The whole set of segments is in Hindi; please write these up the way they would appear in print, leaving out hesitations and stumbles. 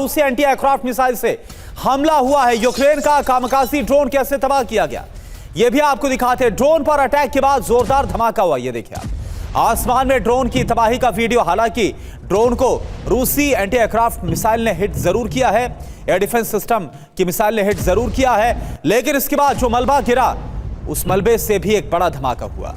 रूसी एंटी एयरक्राफ्ट मिसाइल से हमला हुआ है। यूक्रेन का कामकाजी ड्रोन कैसे तबाह किया गया, यह भी आपको दिखाते हैं। ड्रोन पर अटैक के बाद जोरदार धमाका हुआ, यह देखिए आप आसमान में ड्रोन की तबाही का वीडियो। हालांकि ड्रोन को रूसी एंटी एयरक्राफ्ट मिसाइल ने हिट जरूर किया है, एयर डिफेंस सिस्टम की मिसाइल ने हिट जरूर किया है, लेकिन इसके बाद जो मलबा गिरा उस मलबे से भी एक बड़ा धमाका हुआ।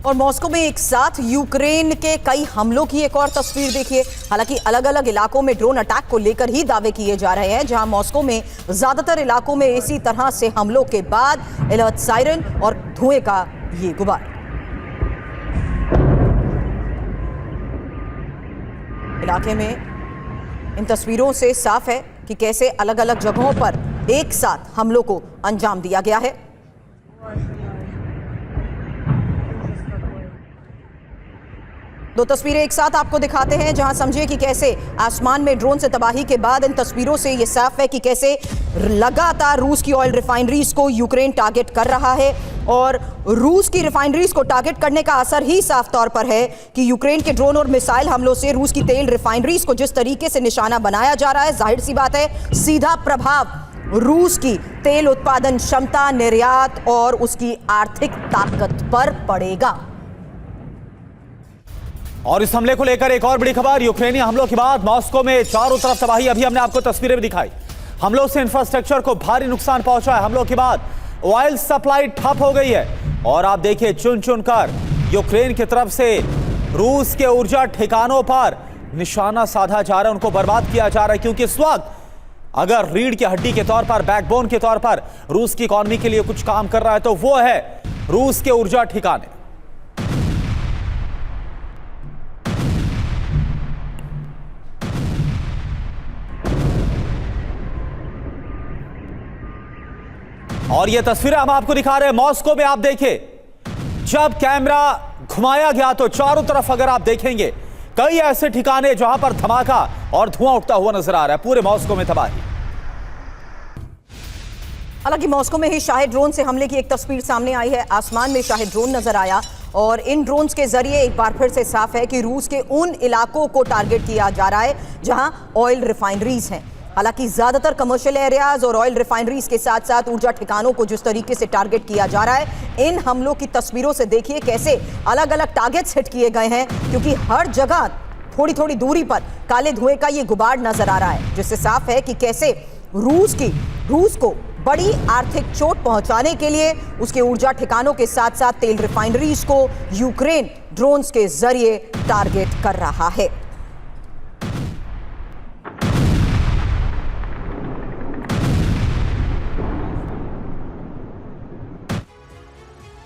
और मॉस्को में एक साथ यूक्रेन के कई हमलों की एक और तस्वीर देखिए। हालांकि अलग अलग इलाकों में ड्रोन अटैक को लेकर ही दावे किए जा रहे हैं, जहां मॉस्को में ज्यादातर इलाकों में इसी तरह से हमलों के बाद अलर्ट सायरन और धुएं का ये गुबार। इलाके में इन तस्वीरों से साफ है कि कैसे अलग अलग जगहों पर एक साथ हमलों को अंजाम दिया गया है। दो तस्वीरें एक साथ आपको दिखाते हैं, जहां समझिए कि कैसे आसमान में ड्रोन से तबाही के बाद इन तस्वीरों से यह साफ है कि कैसे लगातार रूस की ऑयल रिफाइनरीज को यूक्रेन टारगेट कर रहा है। और रूस की रिफाइनरीज को टारगेट करने का असर ही साफ तौर पर है कि यूक्रेन के ड्रोन और मिसाइल हमलों से रूस की तेल रिफाइनरीज को जिस तरीके से निशाना बनाया जा रहा है, जाहिर सी बात है सीधा प्रभाव रूस की तेल उत्पादन क्षमता, निर्यात और उसकी आर्थिक ताकत पर पड़ेगा। और इस हमले को लेकर एक और बड़ी खबर, यूक्रेनी हमलों के बाद मॉस्को में चारों तरफ तबाही। अभी हमने आपको तस्वीरें भी दिखाई, हमलों से इंफ्रास्ट्रक्चर को भारी नुकसान पहुंचा है। हमलों के बाद ऑयल सप्लाई ठप हो गई है और आप देखिए चुन चुनकर यूक्रेन की तरफ से रूस के ऊर्जा ठिकानों पर निशाना साधा जा रहा है, उनको बर्बाद किया जा रहा है। क्योंकि इस वक्त अगर रीढ़ की हड्डी के तौर पर, बैकबोन के तौर पर रूस की इकोनॉमी के लिए कुछ काम कर रहा है तो वो है रूस के ऊर्जा ठिकाने। और ये तस्वीरें हम आपको दिखा रहे हैं मॉस्को में। आप देखिए जब कैमरा घुमाया गया तो चारों तरफ अगर आप देखेंगे कई ऐसे ठिकाने जहां पर धमाका और धुआं उठता हुआ नजर आ रहा है। पूरे मॉस्को में तबाही। हालांकि मॉस्को में ही शाही ड्रोन से हमले की एक तस्वीर सामने आई है। आसमान में शाही ड्रोन नजर आया और इन ड्रोन्स के जरिए एक बार फिर से साफ है कि रूस के उन इलाकों को टारगेट किया जा रहा है जहां ऑयल रिफाइनरीज हैं। हालांकि ज्यादातर कमर्शियल एरियाज और ऑयल रिफाइनरीज के साथ साथ ऊर्जा ठिकानों को जिस तरीके से टारगेट किया जा रहा है, इन हमलों की तस्वीरों से देखिए कैसे अलग अलग टारगेट्स हिट किए गए हैं। क्योंकि हर जगह थोड़ी थोड़ी दूरी पर काले धुएं का ये गुबार नजर आ रहा है, जिससे साफ है कि कैसे रूस को बड़ी आर्थिक चोट पहुंचाने के लिए उसके ऊर्जा ठिकानों के साथ साथ तेल रिफाइनरीज को यूक्रेन ड्रोन्स के जरिए टारगेट कर रहा है।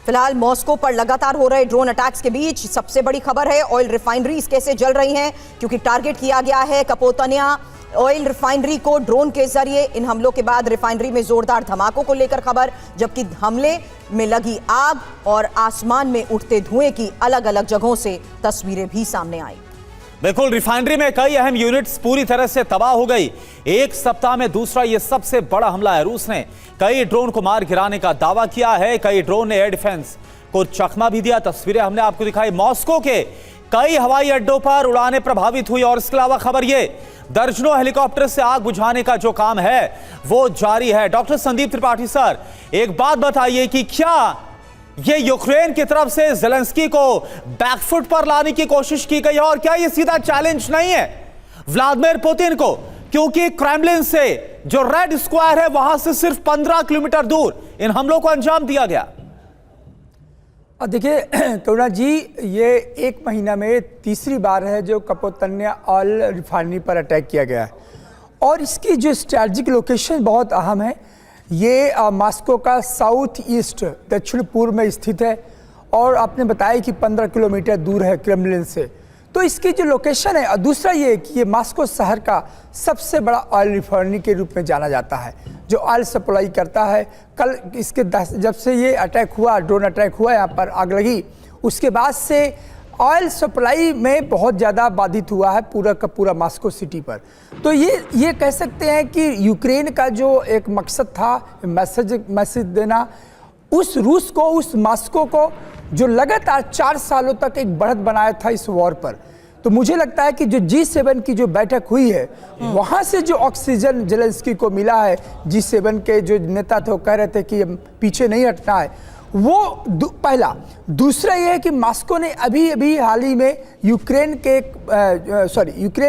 फिलहाल मॉस्को पर लगातार हो रहे ड्रोन अटैक्स के बीच सबसे बड़ी खबर है ऑयल रिफाइनरीज कैसे जल रही हैं, क्योंकि टारगेट किया गया है कपोतनिया ऑयल रिफाइनरी को ड्रोन के जरिए। इन हमलों के बाद रिफाइनरी में जोरदार धमाकों को लेकर खबर, जबकि हमले में लगी आग और आसमान में उठते धुएं की अलग अलग जगहों से तस्वीरें भी सामने आई। बिल्कुल, रिफाइनरी में कई अहम यूनिट्स पूरी तरह से तबाह हो गई। एक सप्ताह में दूसरा ये सबसे बड़ा हमला है। रूस ने कई ड्रोन को मार गिराने का दावा किया है, कई ड्रोन ने एयर डिफेंस को चकमा भी दिया। तस्वीरें हमने आपको दिखाई। मॉस्को के कई हवाई अड्डों पर उड़ानें प्रभावित हुई और इसके अलावा खबर ये दर्जनों हेलीकॉप्टर से आग बुझाने का जो काम है वो जारी है। डॉक्टर संदीप त्रिपाठी सर, एक बात बताइए कि क्या ये यूक्रेन की तरफ से ज़ेलेंस्की को बैकफुट पर लाने की कोशिश की गई है और क्या ये सीधा चैलेंज नहीं है व्लादिमीर पुतिन को, क्योंकि क्रेमलिन से जो रेड स्क्वायर है वहां से सिर्फ 15 किलोमीटर दूर इन हमलों को अंजाम दिया गया। देखिए करुणा जी, ये एक महीना में तीसरी बार है जो कपोतन्या ऑयल रिफाइनरी पर अटैक किया गया है और इसकी जो स्ट्रैटेजिक लोकेशन बहुत अहम है। ये मॉस्को का साउथ ईस्ट दक्षिण पूर्व में स्थित है और आपने बताया कि 15 किलोमीटर दूर है क्रेमलिन से। तो इसकी जो लोकेशन है और दूसरा ये कि ये मॉस्को शहर का सबसे बड़ा ऑयल रिफाइनरी के रूप में जाना जाता है जो ऑयल सप्लाई करता है। कल इसके जब से ये अटैक हुआ, ड्रोन अटैक हुआ, यहाँ पर आग लगी, उसके बाद से ऑयल सप्लाई में बहुत ज़्यादा बाधित हुआ है पूरा का पूरा मॉस्को सिटी पर। तो ये कह सकते हैं कि यूक्रेन का जो एक मकसद था मैसेज देना, उस रूस को, उस मॉस्को को जो लगातार 4 सालों तक एक बढ़त बनाया था इस वॉर पर, तो मुझे लगता है कि जो G7 की जो बैठक हुई है वहाँ से जो ऑक्सीजन जेलेंस्की को मिला है, G7 के जो नेता थे वो कह रहे थे कि पीछे नहीं हटना है, वो पहला। दूसरा ये है कि मॉस्को ने अभी हाल ही में यूक्रेन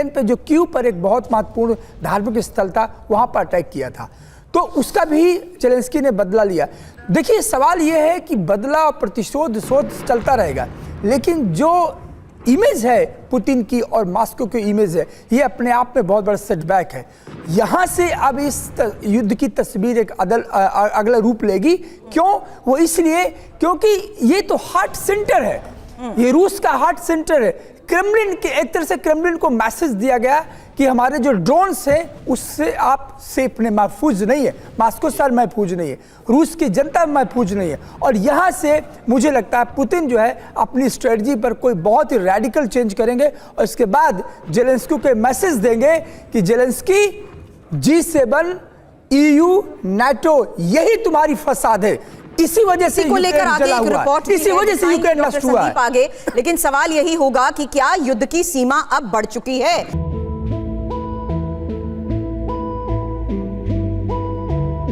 पे जो कीव पर एक बहुत महत्वपूर्ण धार्मिक स्थल था वहाँ पर अटैक किया था, तो उसका भी जेलेंस्की ने बदला लिया। देखिए सवाल ये है कि बदला और प्रतिशोध चलता रहेगा, लेकिन जो इमेज है पुतिन की और मॉस्को की इमेज है, ये अपने आप में बहुत बड़ा सेटबैक है। यहाँ से अब इस युद्ध की तस्वीर एक अगला रूप लेगी। क्यों? वो इसलिए क्योंकि ये तो हार्ट सेंटर है, ये रूस का हार्ट सेंटर है। क्रेमलिन के एक तरह से क्रेमलिन को मैसेज दिया गया कि हमारे जो ड्रोन्स हैं उससे आप सेफ नहीं, महफूज नहीं है, मॉस्को शहर महफूज नहीं है, रूस की जनता महफूज नहीं है। और यहाँ से मुझे लगता है पुतिन जो है अपनी स्ट्रेटजी पर कोई बहुत ही रेडिकल चेंज करेंगे और इसके बाद जेलेंस्की को मैसेज देंगे कि जेलेंस्की, G7, EU, NATO यही तुम्हारी फसाद है, इसी वजह से को लेकर आगे एक रिपोर्ट, इसी वजह से यूक्रेन नष्ट हुआ है। आगे, लेकिन सवाल यही होगा कि क्या युद्ध की सीमा अब बढ़ चुकी है?